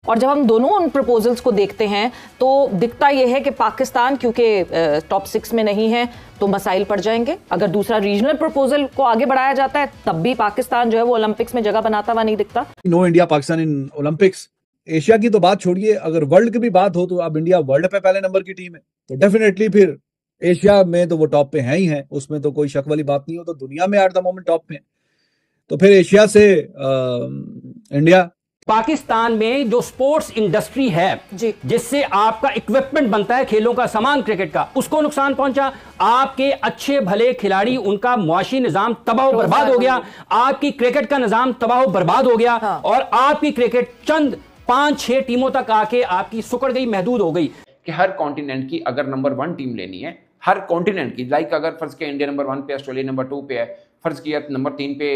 और जब हम दोनों उन प्रपोजल्स को देखते हैं तो दिखता यह है कि पाकिस्तान क्योंकि टॉप 6 में नहीं है तो मसाइल पड़ जाएंगे। अगर दूसरा रीजनल प्रपोजल को आगे बढ़ाया जाता है तब भी पाकिस्तान जो है वो ओलंपिक्स में जगह बनाता हुआ नहीं दिखता। No India Pakistan in Olympics. Asia की तो बात छोड़िए, अगर वर्ल्ड की भी बात हो तो अब इंडिया वर्ल्ड पे पहले नंबर की टीम है, तो डेफिनेटली फिर एशिया में तो वो टॉप पे है ही है, उसमें तो कोई शक वाली बात नहीं हो। तो दुनिया में एट द मोमेंट टॉप पे, तो फिर एशिया से इंडिया। पाकिस्तान में जो स्पोर्ट्स इंडस्ट्री है जिससे आपका इक्विपमेंट बनता है, खेलों का सामान, क्रिकेट का, उसको नुकसान पहुंचा। आपके अच्छे भले खिलाड़ी, उनका मुआशी निजाम तबाह बर्बाद हो गया, आपकी क्रिकेट का निजाम तबाह बर्बाद हो गया। और आपकी क्रिकेट चंद 5-6 टीमों तक आके आपकी सुकड़ गई, महदूद हो गई। कि हर कॉन्टिनेंट की अगर नंबर 1 टीम लेनी है, हर कॉन्टिनेंट की, लाइक अगर फर्ज किया इंडिया नंबर 1 पे, ऑस्ट्रेलिया नंबर 2 पे है, फर्ज किया नंबर 3 पे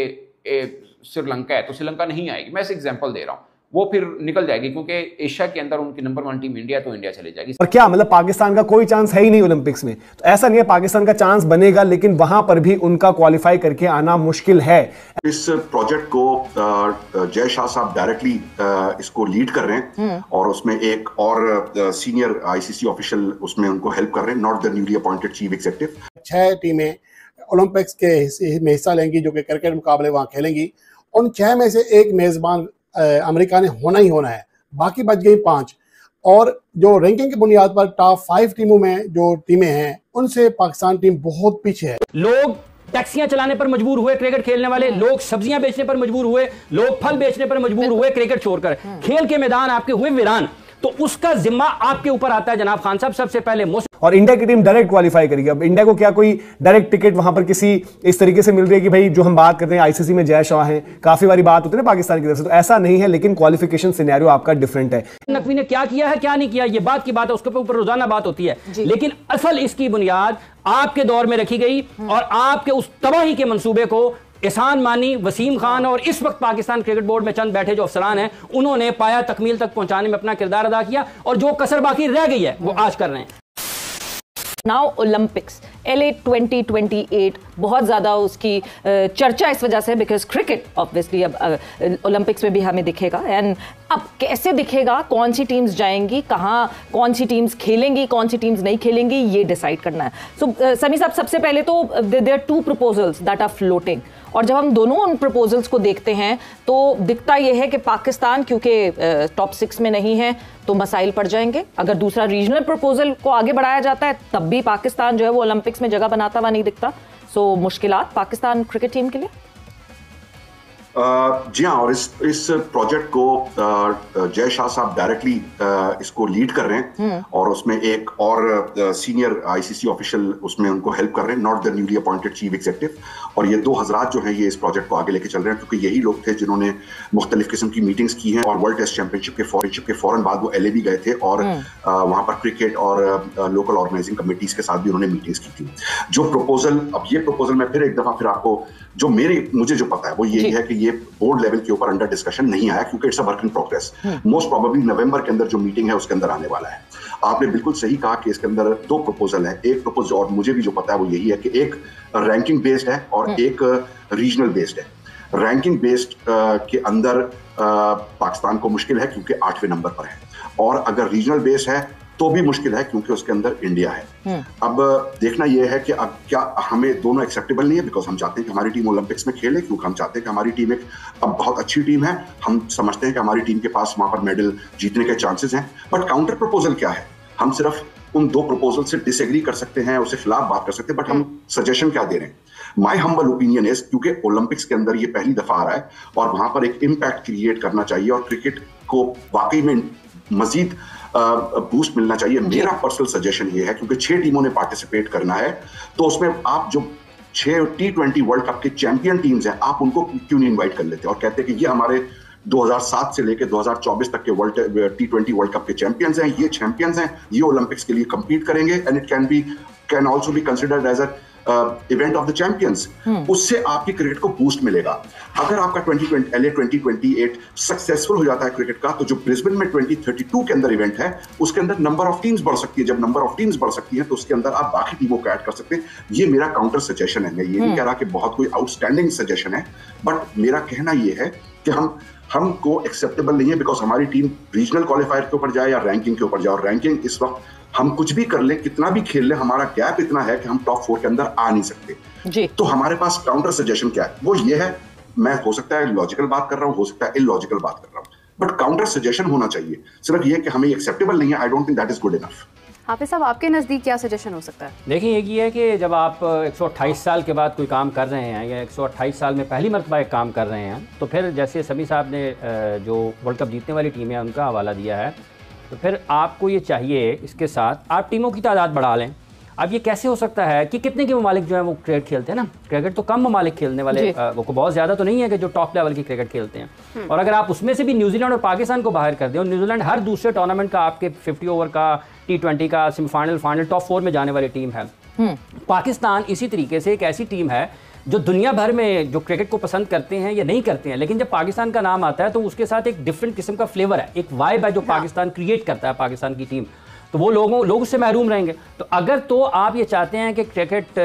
श्रीलंका है, तो श्रीलंका नहीं आएगी। मैं ऐसे एग्जांपल दे रहा हूं, वो फिर निकल जाएगी क्योंकि एशिया के अंदर उनकी नंबर 1 टीम इंडिया, तो इंडिया चली जाएगी। और क्या मतलब पाकिस्तान का कोई चांस है ही नहीं ओलंपिक्स में? तो ऐसा नहीं है, पाकिस्तान का चांस बनेगा, लेकिन वहां पर भी उनका क्वालिफाई करके आना मुश्किल है। इस प्रोजेक्ट को जय शाह साहब डायरेक्टली इसको लीड कर रहे हैं और उसमें एक और सीनियर आईसीसी ऑफिशियल उसमें उनको हेल्प कर रहे हैं, not the newly appointed chief executive. 6 टीमें ओलंपिक्स के में हिस्सा लेंगी जो कि क्रिकेट मुकाबले वहां खेलेंगी। उन 6 में से एक मेजबान अमेरिका ने होना ही होना है, बाकी बच गई 5। और जो रैंकिंग की बुनियाद पर टॉप 5 टीमों में जो टीमें हैं उनसे पाकिस्तान टीम बहुत पीछे है। लोग टैक्सियां चलाने पर मजबूर हुए, क्रिकेट खेलने वाले लोग सब्जियां बेचने पर मजबूर हुए, लोग फल बेचने पर मजबूर हुए, क्रिकेट छोड़कर। खेल के मैदान आपके हुए वीरान, तो उसका जिम्मा आपके ऊपर आता है जनाब खान साहब। सबसे पहले और इंडिया की टीम डायरेक्ट क्वालिफाई करेगी। अब इंडिया को क्या कोई डायरेक्ट टिकट वहां पर किसी इस तरीके से मिल रही है कि भाई जो हम बात करते हैं आईसीसी में जय शाह हैं, काफी बारी बात होती है ना पाकिस्तान की तरफ से, तो ऐसा नहीं है, लेकिन क्वालिफिकेशन सिनेरियो आपका डिफरेंट है। नकवी ने क्या किया है, क्या नहीं किया, ये बात की बात है, उसके ऊपर रोजाना बात होती है, लेकिन असल इसकी बुनियाद आपके दौर में रखी गई और आपके उस तबाही के मंसूबे को एहसान मानी, वसीम खान और इस वक्त पाकिस्तान क्रिकेट बोर्ड में चंद बैठे जो अफसरान हैं, उन्होंने पाया तकमील तक पहुंचाने में अपना किरदार अदा किया, और जो कसर बाकी रह गई है वो आज कर रहे हैं। नाउ ओलंपिक्स LA 2028 बहुत ज़्यादा उसकी चर्चा इस वजह से बिकॉज क्रिकेट ऑब्वियसली अब ओलंपिक्स में भी हमें दिखेगा। एंड अब कैसे दिखेगा, कौन सी टीम्स जाएंगी, कहाँ कौन सी टीम्स खेलेंगी, कौन सी टीम्स नहीं खेलेंगी, ये डिसाइड करना है। सो समी साहब, सबसे पहले तो there are 2 proposals that are floating, और जब हम दोनों उन प्रपोजल्स को देखते हैं तो दिखता यह है कि पाकिस्तान क्योंकि टॉप 6 में नहीं है तो मसाइल पड़ जाएंगे। अगर दूसरा रीजनल प्रपोजल को आगे बढ़ाया जाता है तब भी पाकिस्तान जो है वो ओलंपिक्स में जगह बनाता हुआ नहीं दिखता। सो मुश्किलात पाकिस्तान क्रिकेट टीम के लिए। जी हाँ, और इस प्रोजेक्ट को जय शाह साहब डायरेक्टली इसको लीड कर रहे हैं और उसमें एक और सीनियर आईसीसी ऑफिशियल उसमें उनको हेल्प कर रहे हैं, not the newly appointed chief executive. और ये 2 हजरात जो हैं ये इस प्रोजेक्ट को आगे लेके चल रहे हैं, क्योंकि यही लोग थे जिन्होंने मुख्तलिफ किस्म की मीटिंग्स की हैं और वर्ल्ड टेस्ट चैंपियनशिप के फौरन बाद वो LA भी गए थे और वहां पर क्रिकेट और लोकल ऑर्गेनाइजिंग कमेटीज के साथ भी उन्होंने मीटिंग्स की थी। जो प्रपोजल, अब ये प्रपोजल मैं फिर एक दफा फिर आपको जो मुझे जो पता है वो यही है कि ये बोर्ड लेवल के ऊपर अंडर डिस्कशन नहीं आया, क्योंकि it's a work in progress. Most probably November के अंदर जो मीटिंग है उसके अंदर आने वाला है। आपने बिल्कुल सही कहा कि इसके अंदर 2 प्रपोजल है। एक प्रपोजल, और मुझे भी जो पता है वो यही है कि एक रैंकिंग बेस्ड है और एक रीजनल बेस्ड है। रैंकिंग बेस्ड के अंदर पाकिस्तान को मुश्किल है क्योंकि 8वें नंबर पर है, और अगर रीजनल बेस है तो भी मुश्किल है क्योंकि उसके अंदर इंडिया है। अब देखना यह है कि अब क्या हमें दोनों एक्सेप्टेबल नहीं है, बिकॉज हम चाहते हैं कि हमारी टीम ओलंपिक्स में खेले, क्योंकि हम चाहते हैं कि हमारी टीम एक अब बहुत अच्छी टीम है, हम समझते हैं कि हमारी टीम के पास वहां पर मेडल जीतने के चांसेस हैं। बट काउंटर प्रपोजल क्या है? हम सिर्फ उन 2 प्रपोजल से डिसएग्री कर सकते हैं, उसके खिलाफ बात कर सकते हैं, बट हम सजेशन क्या दे रहे हैं? माई हम्बल ओपिनियन इज, क्योंकि ओलंपिक्स के अंदर ये पहली दफा आ रहा है और वहां पर एक इम्पैक्ट क्रिएट करना चाहिए और क्रिकेट को वाकई में मजीद बूस्ट मिलना चाहिए। मेरा पर्सनल सजेशन ये है, क्योंकि 6 टीमों ने पार्टिसिपेट करना है, तो उसमें आप जो 6 T20 वर्ल्ड कप के चैंपियन टीम्स हैं, आप उनको क्यों नहीं इनवाइट कर लेते और कहते हैं कि ये हमारे 2007 से लेकर 2024 तक के T20 वर्ल्ड कप के चैंपियंस हैं, ये चैंपियंस हैं, ये ओलंपिक्स के लिए compete करेंगे, and it can also be considered as a event of the champions. उससे आपकी क्रिकेट को बूस्ट मिलेगा। अगर आपका LA 2028 सक्सेसफुल हो जाता है क्रिकेट का, तो जो ब्रिस्बेन में 2032 के अंदर इवेंट है उसके अंदर नंबर ऑफ टीम्स बढ़ सकती है। जब नंबर ऑफ टीम्स बढ़ सकती है तो उसके अंदर आप बाकी टीमों को ऐड कर सकते हैं। ये मेरा काउंटर सजेशन है। मैं ये नहीं कह रहा कि बहुत कोई आउटस्टैंडिंग सजेशन है, बट मेरा कहना यह है कि हम हमको एक्सेप्टेबल नहीं है, बिकॉज हमारी टीम रीजनल क्वालिफायर के ऊपर जाए या रैंकिंग के ऊपर जाए, और रैंकिंग इस वक्त हम कुछ भी कर लें, कितना भी खेल लें, हमारा गैप इतना है कि हम टॉप 4 के अंदर आ नहीं सकते जी। तो हमारे पास काउंटर सजेशन क्या है, वो ये है, मैं हो सकता है लॉजिकल बात कर रहा हूं, हो सकता है इलॉजिकल बात कर रहा हूं, बट काउंटर सजेशन होना चाहिए। सिर्फ ये कि हमें एक्सेप्टेबल नहीं है, I don't think that is good enough. Hafiz साहब, आपके नज़दीक क्या सजेशन हो सकता है? देखिए, एक ये है कि जब आप 128 साल के बाद कोई काम कर रहे हैं या 128 साल में पहली मरतबा एक काम कर रहे हैं, तो फिर जैसे समी साहब ने जो वर्ल्ड कप जीतने वाली टीम है उनका हवाला दिया है, तो फिर आपको ये चाहिए इसके साथ आप टीमों की तादाद बढ़ा लें। अब ये कैसे हो सकता है कि कितने के ममालिक जो है वो क्रिकेट खेलते हैं ना, क्रिकेट तो कम ममालिक खेलने वाले, वो को बहुत ज़्यादा तो नहीं है कि जो टॉप लेवल की क्रिकेट खेलते हैं, और अगर आप उसमें से भी न्यूजीलैंड और पाकिस्तान को बाहर कर दें, और न्यूजीलैंड हर दूसरे टूर्नामेंट का आपके 50 ओवर का, T20 का सेमीफाइनल, फाइनल, टॉप 4 में जाने वाली टीम है। पाकिस्तान इसी तरीके से एक ऐसी टीम है जो दुनिया भर में जो क्रिकेट को पसंद करते हैं या नहीं करते हैं, लेकिन जब पाकिस्तान का नाम आता है तो उसके साथ एक डिफरेंट किस्म का फ्लेवर है, एक वाइब है जो पाकिस्तान क्रिएट करता है, पाकिस्तान की टीम, तो वो लोग उससे महरूम रहेंगे। तो अगर तो आप ये चाहते हैं कि क्रिकेट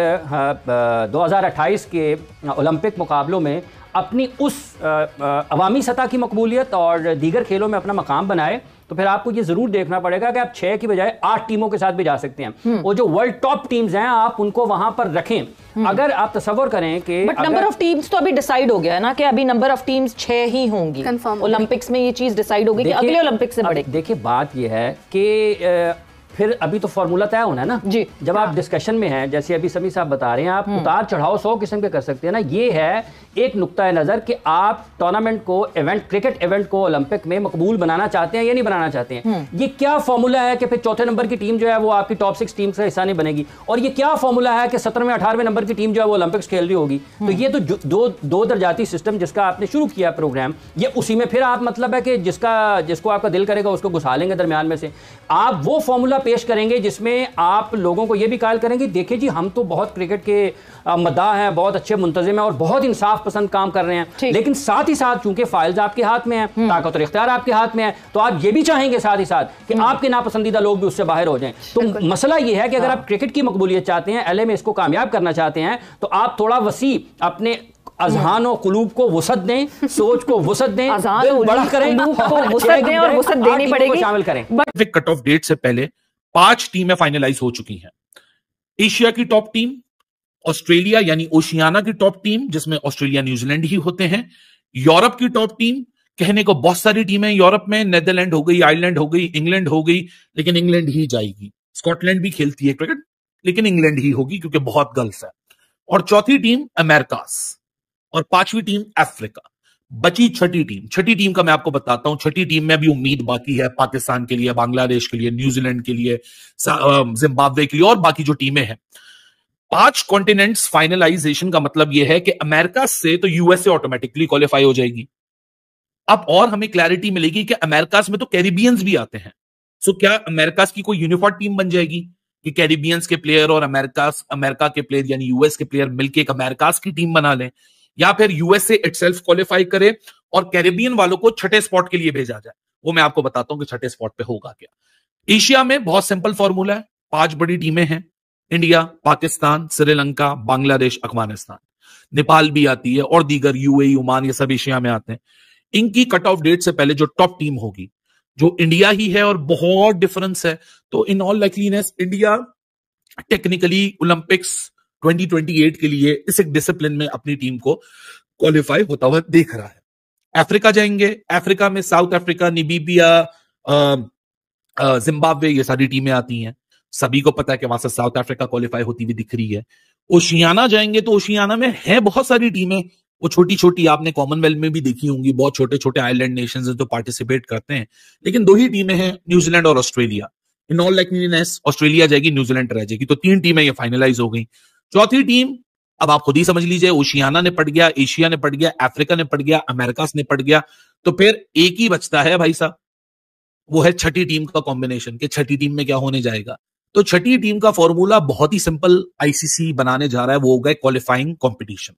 2028 के ओलंपिक मुकाबलों में अपनी उस अवामी सतह की मकबूलियत और दीगर खेलों में अपना मकाम बनाए, तो फिर आपको ये जरूर देखना पड़ेगा कि आप 6 की बजाय 8 टीमों के साथ भी जा सकते हैं, और जो वर्ल्ड टॉप टीम्स हैं आप उनको वहां पर रखें। अगर आप तसव्वुर करें कि बट नंबर ऑफ टीम्स तो अभी डिसाइड हो गया है ना कि अभी नंबर ऑफ टीम्स 6 ही होंगी, ओलंपिक्स में ये चीज डिसाइड हो गई कि अगले ओलंपिक से बढ़ेगी। देखिए, बात ये है कि फिर अभी तो फॉर्मूला तय होना है ना जी। जब आप डिस्कशन में हैं, जैसे अभी समी साहब बता रहे हैं, आप उतार चढ़ाव 100 किस्म के कर सकते हैं ना। ये है एक नुक्ता नज़र कि आप टूर्नामेंट को, क्रिकेट इवेंट को ओलंपिक में मकबूल बनाना चाहते हैं या नहीं बनाना चाहते हैं। ये क्या फॉर्मूला है कि फिर चौथे नंबर की टीम जो है वो आपकी टॉप 6 टीम का हिस्सा नहीं बनेगी, और ये क्या फॉर्मूला है कि 17वें 18वें नंबर की टीम जो है वो ओलंपिक्स खेल रही होगी। तो ये तो दो दर्जाती सिस्टम जिसका आपने शुरू किया प्रोग्राम, ये उसी में फिर आप मतलब है कि जिसको आपका दिल करेगा उसको घुसा लेंगे दरमियान में से। आप वो फॉर्मूला पेश करेंगे जिसमें आप लोगों को ये भी कायल करेंगे, देखिए जी हम तो बहुत क्रिकेट के मद्दाह हैं, बहुत अच्छे मुंतजिम हैं और बहुत इंसाफ पसंद काम कर रहे हैं, लेकिन साथ ही साथ चूंकि फाइल्स आपके हाथ में है, ताकत और इख्तियार आपके हाथ में है, तो आप ये भी चाहेंगे साथ ही साथ कि आपके नापसंदीदा लोग भी उससे बाहर हो जाएं। तो मसला ये है कि अगर आप क्रिकेट की मकबूलियत चाहते हैं, एलए में इसको कामयाब करना चाहते हैं, तो आप थोड़ा वसी अपने अज़हान और कुलूब को वसत दें, सोच को वसत दें, बड़ा करें, वसत दें और वसत देनी पड़ेगी, शामिल करें। कट ऑफ डेट से पहले 5 टीमें फाइनलाइज हो चुकी हैं। एशिया की टॉप टीम, ऑस्ट्रेलिया यानी ओशियाना की टॉप टीम जिसमें ऑस्ट्रेलिया न्यूजीलैंड ही होते हैं, यूरोप की टॉप टीम, कहने को बहुत सारी टीमें यूरोप में, नेदरलैंड हो गई, आयरलैंड हो गई, इंग्लैंड हो गई, लेकिन इंग्लैंड ही जाएगी। स्कॉटलैंड भी खेलती है क्रिकेट, लेकिन इंग्लैंड ही होगी क्योंकि बहुत गल्फ है। और चौथी टीम अमेरिकास, और 5वीं टीम अफ्रीका। बची छठी टीम का मैं आपको बताता हूं। छठी टीम में भी उम्मीद बाकी है पाकिस्तान के लिए, बांग्लादेश के लिए, न्यूजीलैंड के लिए, जिम्बाब्वे के लिए और बाकी जो टीमें हैं। 5 कॉन्टिनेंट्स फाइनलाइजेशन का मतलब यह है कि अमेरिका से तो यूएसए ऑटोमेटिकली क्वालिफाई हो जाएगी। अब और हमें क्लैरिटी मिलेगी कि अमेरिकास में तो कैरिबियंस भी आते हैं, सो क्या अमेरिकास की कोई यूनिफॉर्म टीम बन जाएगी कि कैरिबियंस के प्लेयर और अमेरिका के प्लेयर यानी यूएस के प्लेयर मिलकर एक अमेरिकास की टीम बना लें, या फिर यूएसए इटसेल्फ क्वालिफाई करे और कैरिबियन वालों को छठे स्पॉट के लिए भेजा जाए। वो मैं आपको बताता हूं कि छठे स्पॉट पे होगा क्या। एशिया में बहुत सिंपल फॉर्मूला है, 5 बड़ी टीमें हैं, इंडिया, पाकिस्तान, श्रीलंका, बांग्लादेश, अफगानिस्तान, नेपाल भी आती है और दीगर यूएई, ओमान, ये सब एशिया में आते हैं। इनकी कट ऑफ डेट से पहले जो टॉप टीम होगी, जो इंडिया ही है और बहुत डिफरेंस है, तो in all likeliness India technically Olympics 2028 के लिए इस एक डिसिप्लिन में अपनी टीम को क्वालिफाई होता हुआ देख रहा है। अफ्रीका जाएंगे, अफ्रीका में साउथ अफ्रीका, नामीबिया, जिम्बाब्वे, ये सारी टीमें आती हैं। सभी को पता है कि वहां से साउथ अफ्रीका क्वालिफाई होती हुई दिख रही है। ओशियाना जाएंगे तो ओशियाना में है बहुत सारी टीमें, वो छोटी छोटी आपने कॉमनवेल्थ में भी देखी होंगी, बहुत छोटे छोटे आइलैंड नेशंस जो पार्टिसिपेट करते हैं, लेकिन 2 ही टीमें हैं, न्यूजीलैंड और ऑस्ट्रेलिया। इन ऑल लाइकलीनेस ऑस्ट्रेलिया जाएगी, न्यूजीलैंड रह जाएगी, तो 3 टीमें ये फाइनलाइज हो गई। चौथी टीम अब आप खुद ही समझ लीजिए, ओशियाना ने पड़ गया, एशिया ने पड़ गया, अफ्रीका ने पड़ गया, अमेरिकास ने पड़ गया, तो फिर एक ही बचता है भाई साहब, वो है छठी टीम का कॉम्बिनेशन कि छठी टीम में क्या होने जाएगा। तो छठी टीम का फॉर्मूला बहुत ही सिंपल आईसीसी बनाने जा रहा है, वो होगा क्वालिफाइंग कंपटीशन।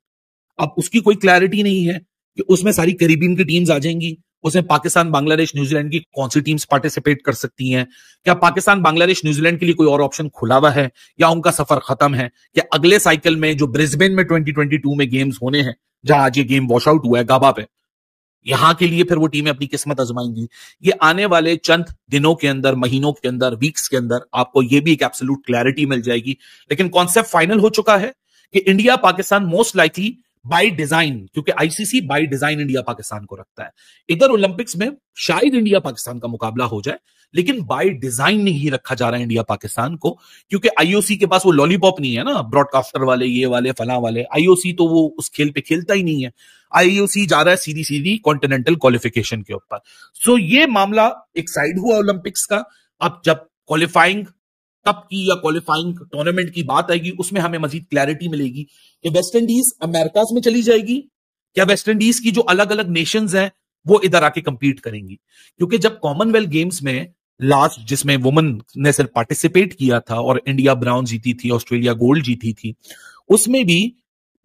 अब उसकी कोई क्लैरिटी नहीं है कि उसमें सारी कैरिबियन की टीम्स आ जाएंगी, उसमें पाकिस्तान, बांग्लादेश, न्यूजीलैंड की कौन सी टीम्स पार्टिसिपेट कर सकती हैं, क्या पाकिस्तान, बांग्लादेश, न्यूजीलैंड के लिए कोई और ऑप्शन खुला हुआ है या उनका सफर खत्म है, क्या अगले साइकिल में जो ब्रिस्बेन में 2022 में गेम्स होने हैं, जहां आज ये गेम वॉश आउट हुआ है गाबा पे, यहां के लिए फिर वो टीमें अपनी किस्मत आजमाएंगी। ये आने वाले चंद दिनों के अंदर, महीनों के अंदर, वीक्स के अंदर आपको ये भी एक एब्सोल्यूट क्लैरिटी मिल जाएगी। लेकिन कॉन्सेप्ट फाइनल हो चुका है कि India Pakistan most likely by design, क्योंकि ICC by design India Pakistan को रखता है। इधर ओलंपिक्स में शायद इंडिया पाकिस्तान का मुकाबला हो जाए, लेकिन बाय डिजाइन नहीं रखा जा रहा है इंडिया पाकिस्तान को, क्योंकि आईओसी के पास वो लॉलीपॉप नहीं है ना, ब्रॉडकास्टर वाले, ये वाले, फला वाले। आईओसी तो वो उस खेल पे खेलता ही नहीं है। आईओसी जा रहा है सीधी सीधी कॉन्टिनेंटल क्वालिफिकेशन के ऊपर। सो ये मामला एक साइड हुआ ओलंपिक्स का। अब जब क्वालिफाइंग कप की या क्वालिफाइंग टूर्नामेंट की बात आएगी, उसमें हमें मजीद क्लैरिटी मिलेगी कि वेस्ट इंडीज अमेरिकाज में चली जाएगी, क्या वेस्ट इंडीज की जो अलग अलग नेशंस हैं वो इधर आके कंपीट करेंगी। क्योंकि जब कॉमनवेल्थ गेम्स में लास्ट, जिसमें वुमेन ने सिर्फ पार्टिसिपेट किया था और इंडिया ब्राउन जीती थी, ऑस्ट्रेलिया गोल्ड जीती थी, उसमें भी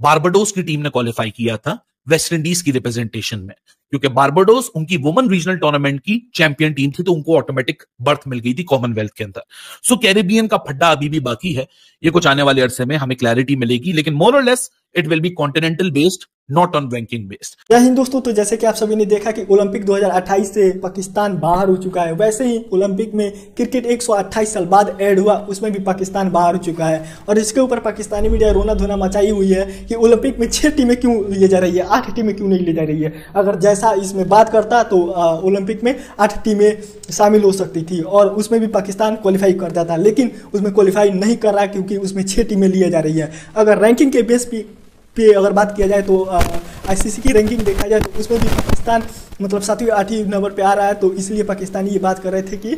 बारबाडोस की टीम ने क्वालिफाई किया था वेस्ट इंडीज की रिप्रेजेंटेशन में, क्योंकि बारबाडोस उनकी वुमेन रीजनल टूर्नामेंट की चैंपियन टीम थी, तो उनको ऑटोमेटिक बर्थ मिल गई थी कॉमनवेल्थ के अंदर। सो कैरेबियन का फड्डा अभी भी बाकी है, ये कुछ आने वाले अरसे में हमें क्लैरिटी मिलेगी, लेकिन मोर और less it will be continental based, not on ranking based. जय हिंद दोस्तों, तो जैसे कि आप सभी ने देखा कि ओलंपिक 2028 से पाकिस्तान बाहर हो चुका है, वैसे ही ओलंपिक में क्रिकेट 128 साल बाद ऐड हुआ, उसमें भी पाकिस्तान बाहर हो चुका है। और इसके ऊपर पाकिस्तानी मीडिया रोना धोना मचाई हुई है कि ओलंपिक में 6 टीमें क्यों ले जा रही है, 8 टीमें क्यों नहीं ले जा रही है। अगर जैसा इसमें बात करता तो ओलंपिक में 8 टीमें शामिल हो सकती थी और उसमें भी पाकिस्तान क्वालिफाई कर जाता, लेकिन उसमें क्वालिफाई नहीं कर रहा क्योंकि उसमें 6 टीमें लिए जा रही है। अगर रैंकिंग के बेस पे अगर बात किया जाए तो आईसीसी की रैंकिंग देखा जाए तो उसमें भी पाकिस्तान मतलब 7वीं 8वीं नंबर पे आ रहा है। तो इसलिए पाकिस्तानी ये बात कर रहे थे कि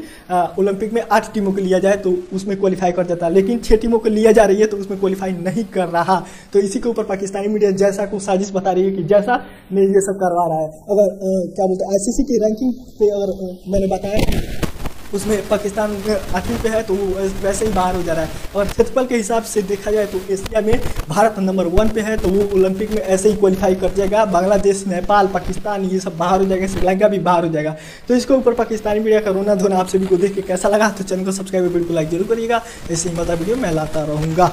ओलंपिक में 8 टीमों को लिया जाए तो उसमें क्वालिफाई कर जाता, लेकिन 6 टीमों को लिया जा रही है तो उसमें क्वालिफाई नहीं कर रहा। तो इसी के ऊपर पाकिस्तानी मीडिया जैसा को साजिश बता रही है कि जैसा ने ये सब करवा रहा है। अगर क्या बोलते हैं आईसीसी की रैंकिंग पे अगर मैंने बताया उसमें पाकिस्तान 8वीं पे है तो वो वैसे ही बाहर हो जा रहा है। और क्षेत्रफल के हिसाब से देखा जाए तो एशिया में भारत नंबर 1 पे है, तो वो ओलंपिक में ऐसे ही क्वालिफाई कर जाएगा। बांग्लादेश, नेपाल, पाकिस्तान ये सब बाहर हो जाएगा, श्रीलंका भी बाहर हो जाएगा। तो इसके ऊपर पाकिस्तानी मीडिया का रोना धोना आप सभी को देख के कैसा लगा, तो चैनल को सब्सक्राइब वीडियो को लाइक जरूर करिएगा। ऐसे ही मजा वीडियो मैं लाता रहूँगा।